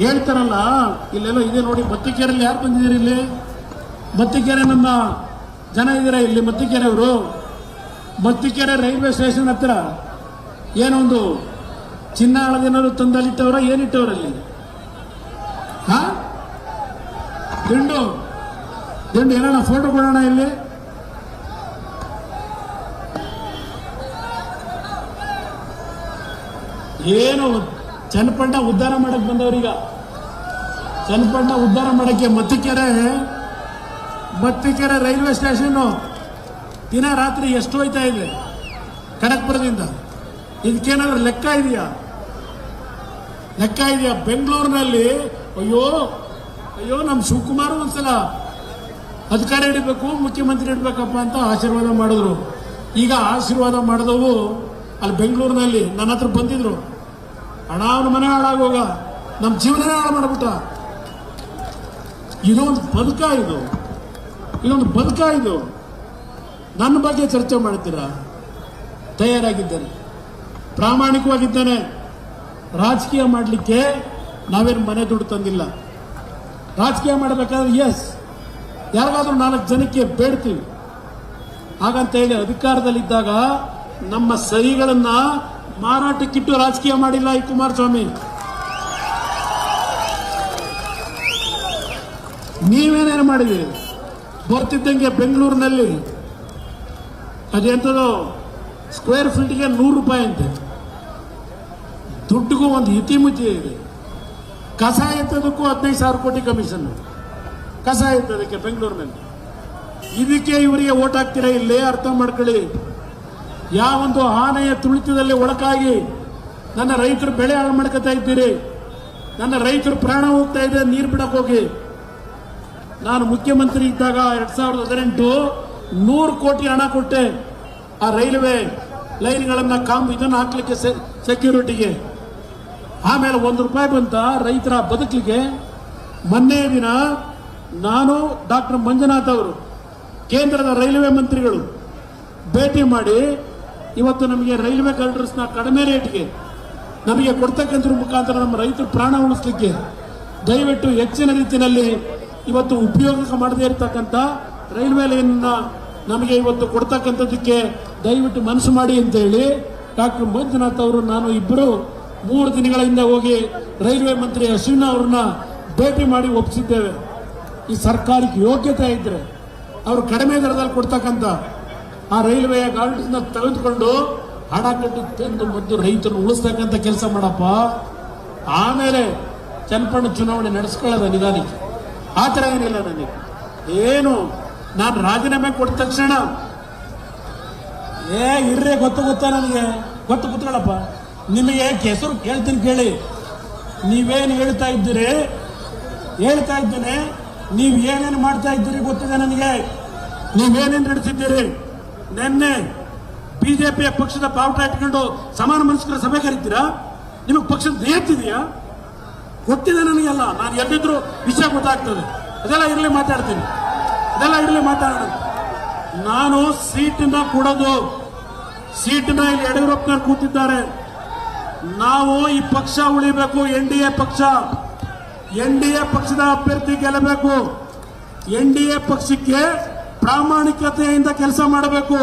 ಹೇಳ್ತಾರಲ್ಲ, ಇಲ್ಲೆಲ್ಲ ಇದೆ ನೋಡಿ. ಮತ್ತಿಕೆರೆಯಲ್ಲಿ ಯಾರು ಬಂದಿದ್ದೀರಿ? ಇಲ್ಲಿ ಮತ್ತಿಕೆರೆ ನಮ್ಮ ಜನ ಇದ್ದೀರಾ ಇಲ್ಲಿ? ಮತ್ತಿಕೆರೆ ಅವರು ಮತ್ತಿಕೆರೆ ರೈಲ್ವೆ ಸ್ಟೇಷನ್ ಹತ್ರ ಏನೊಂದು ಚಿನ್ನ ಹಳದೇನಾದ್ರು ತಂದಲ್ಲಿಟ್ಟವ್ರ? ಏನಿಟ್ಟವ್ರಲ್ಲಿ? ಹಾ, ದಿಂಡು ದಿಂಡು ಏನಾರ ಫೋಟೋ ಕೊಡೋಣ ಇಲ್ಲಿ. ಏನು ಚನ್ನಪಟ್ಟಣ ಉದ್ಧಾರ ಮಾಡಕ್ ಬಂದವ್ರೀಗ. ಚನ್ನಪಟ್ಟಣ ಉದ್ಧಾರ ಮಾಡಕ್ಕೆ ಮತ್ತಿಕೆರೆ ರೈಲ್ವೆ ಸ್ಟೇಷನ್ ದಿನ ರಾತ್ರಿ ಎಷ್ಟು ಹೋಯ್ತಾ ಇದೆ ಕನಕಪುರದಿಂದ? ಇದಕ್ಕೇನಾದ್ರೂ ಲೆಕ್ಕ ಇದೆಯಾ? ಬೆಂಗಳೂರಿನಲ್ಲಿ ಅಯ್ಯೋ ನಮ್ಮ ಶಿವಕುಮಾರ್ ಒಂದ್ಸಲ ಅಧಿಕಾರ ಹಿಡಿಬೇಕು, ಮುಖ್ಯಮಂತ್ರಿ ಇಡ್ಬೇಕಪ್ಪ ಅಂತ ಆಶೀರ್ವಾದ ಮಾಡಿದ್ರು. ಈಗ ಆಶೀರ್ವಾದ ಮಾಡಿದವು ಅಲ್ಲಿ ಬೆಂಗಳೂರಿನಲ್ಲಿ ನನ್ನ ಹತ್ರ ಬಂದಿದ್ರು. ಹಣ ಅವನ ಮನೆ ಹಾಳಾಗೋಗ ನಮ್ಮ ಜೀವನನೇ ಹಾಳು ಮಾಡ್ಬಿಟ್ಟ. ಇದೊಂದು ಬದುಕ ಇದು. ನನ್ನ ಬಗ್ಗೆ ಚರ್ಚೆ ಮಾಡ್ತೀರಾ? ತಯಾರಾಗಿದ್ದೇನೆ, ಪ್ರಾಮಾಣಿಕವಾಗಿದ್ದೇನೆ. ರಾಜಕೀಯ ಮಾಡಲಿಕ್ಕೆ ನಾವೇನು ಮನೆ ದುಡ್ಡು ತಂದಿಲ್ಲ. ರಾಜಕೀಯ ಮಾಡಬೇಕಾದ್ರೆ ಯಾರಿಗಾದ್ರೂ 4 ಜನಕ್ಕೆ ಬೇಡ್ತೀವಿ. ಹಾಗಂತ ಹೇಳಿ ಅಧಿಕಾರದಲ್ಲಿದ್ದಾಗ ನಮ್ಮ ಸಹಿಗಳನ್ನ ಮಾರಾಟಕ್ಕಿಟ್ಟು ರಾಜಕೀಯ ಮಾಡಿಲ್ಲ ಈ ಕುಮಾರಸ್ವಾಮಿ. ನೀವೇನೇನು ಮಾಡಿದ್ದೀರಿ? ಬರ್ತಿದ್ದಂಗೆ ಬೆಂಗಳೂರಿನಲ್ಲಿ ಅದೆಂಥದೋ ಸ್ಕ್ವೇರ್ ಫೀಟ್ಗೆ 100 ರೂಪಾಯಿ ಅಂತೆ. ದುಡ್ಡಿಗೂ ಒಂದು ಇತಿಮಿತಿ ಇದೆ. ಕಸ ಎತ್ತೋದಕ್ಕೂ 15,000 ಕೋಟಿ ಕಮಿಷನ್. ಕಸ ಎತ್ತೋದಕ್ಕೆ ಬೆಂಗಳೂರಿನಲ್ಲಿ. ಇದಕ್ಕೆ ಇವರಿಗೆ ಓಟ್ ಹಾಕ್ತೀರಾ? ಇಲ್ಲೇ ಅರ್ಥ ಮಾಡ್ಕೊಳ್ಳಿ. ಯಾವೊಂದು ಆನೆಯ ತುಳಿತದಲ್ಲಿ ಒಳಕಾಗಿ ನನ್ನ ರೈತರು ಬೆಳೆ ಹಾಳು ಮಾಡ್ಕೊತಾ ಇದ್ದೀರಿ. ನನ್ನ ರೈತರು ಪ್ರಾಣ ಹೋಗ್ತಾ ಇದೆ ನೀರು ಬಿಡಕ್ ಹೋಗಿ. ನಾನು ಮುಖ್ಯಮಂತ್ರಿ ಇದ್ದಾಗ 2018 100 ಕೋಟಿ ಹಣ ಕೊಟ್ಟೆ ಆ ರೈಲ್ವೆ ಲೈನ್ಗಳನ್ನ ಇದನ್ನು ಹಾಕ್ಲಿಕ್ಕೆ ಸೆಕ್ಯೂರಿಟಿಗೆ. ಆಮೇಲೆ 1 ರೂಪಾಯಿ ಬಂತ ರೈತರ ಬದುಕಲಿಕ್ಕೆ. ಮೊನ್ನೆ ದಿನ ನಾನು ಡಾಕ್ಟರ್ ಮಂಜುನಾಥ್ ಅವರು ಕೇಂದ್ರದ ರೈಲ್ವೆ ಮಂತ್ರಿಗಳು ಭೇಟಿ ಮಾಡಿ ಇವತ್ತು ನಮಗೆ ರೈಲ್ವೆ ಕಾರಿಡಾರ್ಸ್ನ ಕಡಿಮೆ ರೇಟ್ಗೆ ನಮಗೆ ಕೊಡ್ತಕ್ಕಂಥ ಮುಖಾಂತರ ನಮ್ಮ ರೈತರು ಪ್ರಾಣ ಉಳಿಸ್ಲಿಕ್ಕೆ ದಯವಿಟ್ಟು ಹೆಚ್ಚಿನ ರೀತಿಯಲ್ಲಿ ಇವತ್ತು ಉಪಯೋಗ ಮಾಡದೇ ಇರತಕ್ಕಂಥ ರೈಲ್ವೆ ಲೈನ್ನ ನಮಗೆ ಇವತ್ತು ಕೊಡ್ತಕ್ಕಂಥದ್ದಕ್ಕೆ ದಯವಿಟ್ಟು ಮನಸ್ಸು ಮಾಡಿ ಅಂತ ಹೇಳಿ ಡಾಕ್ಟರ್ ಮಂಜುನಾಥ್ ಅವರು ನಾನು ಇಬ್ಬರು 3 ದಿನಗಳ ಹಿಂದೆ ಹೋಗಿ ರೈಲ್ವೆ ಮಂತ್ರಿ ಅಶ್ವಿನ್ ಅವ್ರನ್ನ ಭೇಟಿ ಮಾಡಿ ಒಪ್ಪಿಸಿದ್ದೇವೆ. ಈ ಸರ್ಕಾರಕ್ಕೆ ಯೋಗ್ಯತೆ ಇದ್ರೆ ಅವರು ಕಡಿಮೆ ದರದಲ್ಲಿ ಕೊಡ್ತಕ್ಕಂಥ ಆ ರೈಲ್ವೆಯ ಗಾರ್ಡನ್ನ ತೆಗೆದುಕೊಂಡು ಹಣ ಕಟ್ಟಿ ತಂದು ಮೊದಲು ರೈತರನ್ನು ಉಳಿಸ್ತಕ್ಕಂಥ ಕೆಲಸ ಮಾಡಪ್ಪ. ಆಮೇಲೆ ಚನ್ನಪಟ್ಟಣ ಚುನಾವಣೆ ನಡೆಸ್ಕೊಳ್ಳೋದ ನಿಧಾನಕ್ಕೆ. ಆ ಥರ ಏನಿಲ್ಲ ನನಗೆ. ಏನು ನಾನು ರಾಜೀನಾಮೆ ಕೊಟ್ಟ ತಕ್ಷಣ ಇರ್ರೆ ಗೊತ್ತಾ ನನಗೆ ಕೂತ್ಕೊಳ್ಳಪ್ಪ. ನಿಮಗೆ ಹೆಸರು ಕೇಳ್ತೀನಿ ಕೇಳಿ. ನೀವೇನು ಹೇಳ್ತಾ ಇದ್ದೀರಿ? ಹೇಳ್ತಾ ಇದ್ದೇನೆ. ನೀವು ಏನೇನು ಮಾಡ್ತಾ ಇದ್ದೀರಿ ಗೊತ್ತಿದೆ ನನಗೆ. ನೀವೇನೇನು ನಡೆಸಿದ್ದೀರಿ? ನಿನ್ನೆ ಬಿಜೆಪಿಯ ಪಕ್ಷದ ಬಾವುಟ ಇಟ್ಕೊಂಡು ಸಮಾನ ಮನಸ್ಕರ ಸಭೆ ಕರೀತೀರಾ? ನಿಮಗೆ ಪಕ್ಷದ ನೇತಿದೆಯಾ? ಗೊತ್ತಿದೆ ನನಗೆಲ್ಲ. ನಾನು ಎಲ್ಲಿದ್ರು ವಿಷಯ ಗೊತ್ತಾಗ್ತದೆ. ಅದೆಲ್ಲ ಇರಲಿ ಮಾತಾಡ್ತೀನಿ. ಮಾತಾಡೋಣ. ನಾನು ಸೀಟನ್ನ ಕೊಡೋದು. ಸೀಟನ್ನ ಇಲ್ಲಿ ಯಡಿಯೂರಪ್ಪನವ್ರು ಕೂತಿದ್ದಾರೆ. ನಾವು ಈ ಪಕ್ಷ ಉಳಿಬೇಕು. NDA ಪಕ್ಷದ ಅಭ್ಯರ್ಥಿ ಗೆಲ್ಲಬೇಕು. NDA ಪಕ್ಷಕ್ಕೆ ಪ್ರಾಮಾಣಿಕತೆಯಿಂದ ಕೆಲಸ ಮಾಡಬೇಕು.